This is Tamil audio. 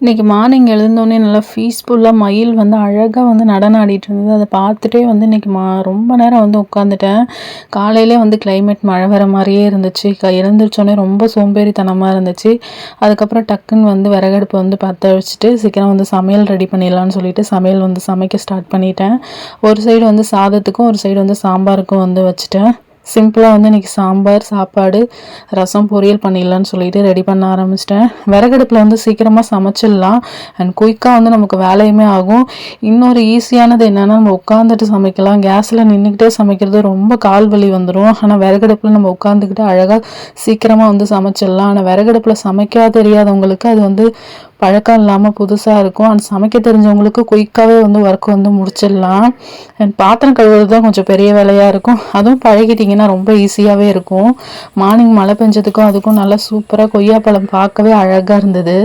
இன்னைக்கு மார்னிங் எழுந்தோனே நல்லா பீஸ்ஃபுல்லா மயில் வந்து அழகா வந்து நடனம் ஆடிட்டு இருந்தது. அத பார்த்துட்டே வந்து இன்னைக்கு ரொம்ப நேரம் வந்து உட்காந்துட்டேன். காலையிலே வந்து கிளைமேட் மழை வர மாரியே இருந்துச்சு. எழுந்திரிச்சோனே ரொம்ப சோம்பேறித்தனமா இருந்துச்சு. அதுக்கப்புறம் டக்குன்னு வந்து விறகடுப்பு வந்து பத்த வச்சுட்டு சீக்கிரம் வந்து சமையல் ரெடி பண்ணிடலான்னு சொல்லிட்டு சமையல் வந்து சமைக்க ஸ்டார்ட் பண்ணிட்டேன். ஒரு சைடு வந்து சாதத்துக்கும், ஒரு சைடு வந்து சாம்பாருக்கும் வந்து வச்சுட்டேன். சிம்பிளா வந்து இன்னைக்கு சாம்பார், சாப்பாடு, ரசம், பொரியல் பண்ணிடலான்னு சொல்லிட்டு ரெடி பண்ண ஆரம்பிச்சிட்டேன். விறகடுப்புல வந்து சீக்கிரமா சமைச்சிடலாம் அண்ட் குயிக்கா வந்து நமக்கு வேலையுமே ஆகும். இன்னொரு ஈஸியானது என்னன்னா, நம்ம உட்காந்துட்டு சமைக்கலாம். கேஸ்ல நின்றுக்கிட்டே சமைக்கிறது ரொம்ப கால் வலி வந்துடும். ஆனால் விறகடுப்புல நம்ம உட்காந்துக்கிட்டு அழகா சீக்கிரமா வந்து சமைச்சிடலாம். ஆனால் விறகடுப்புல சமைக்க தெரியாதவங்களுக்கு அது வந்து பழக்கம் இல்லாமல் புதுசாக இருக்கும். அண்ட் சமைக்க தெரிஞ்சவங்களுக்கு குயிக்காகவே வந்து ஒர்க் வந்து முடிச்சிடலாம். அண்ட் பாத்திரம் கழுவுறது தான் கொஞ்சம் பெரிய வேலையாக இருக்கும். அதுவும் பழகிட்டிங்கன்னா ரொம்ப ஈஸியாகவே இருக்கும். மார்னிங் மழை பெஞ்சதுக்கும் அதுக்கும் நல்லா சூப்பராக கொய்யாப்பழம் பார்க்கவே அழகாக இருந்தது.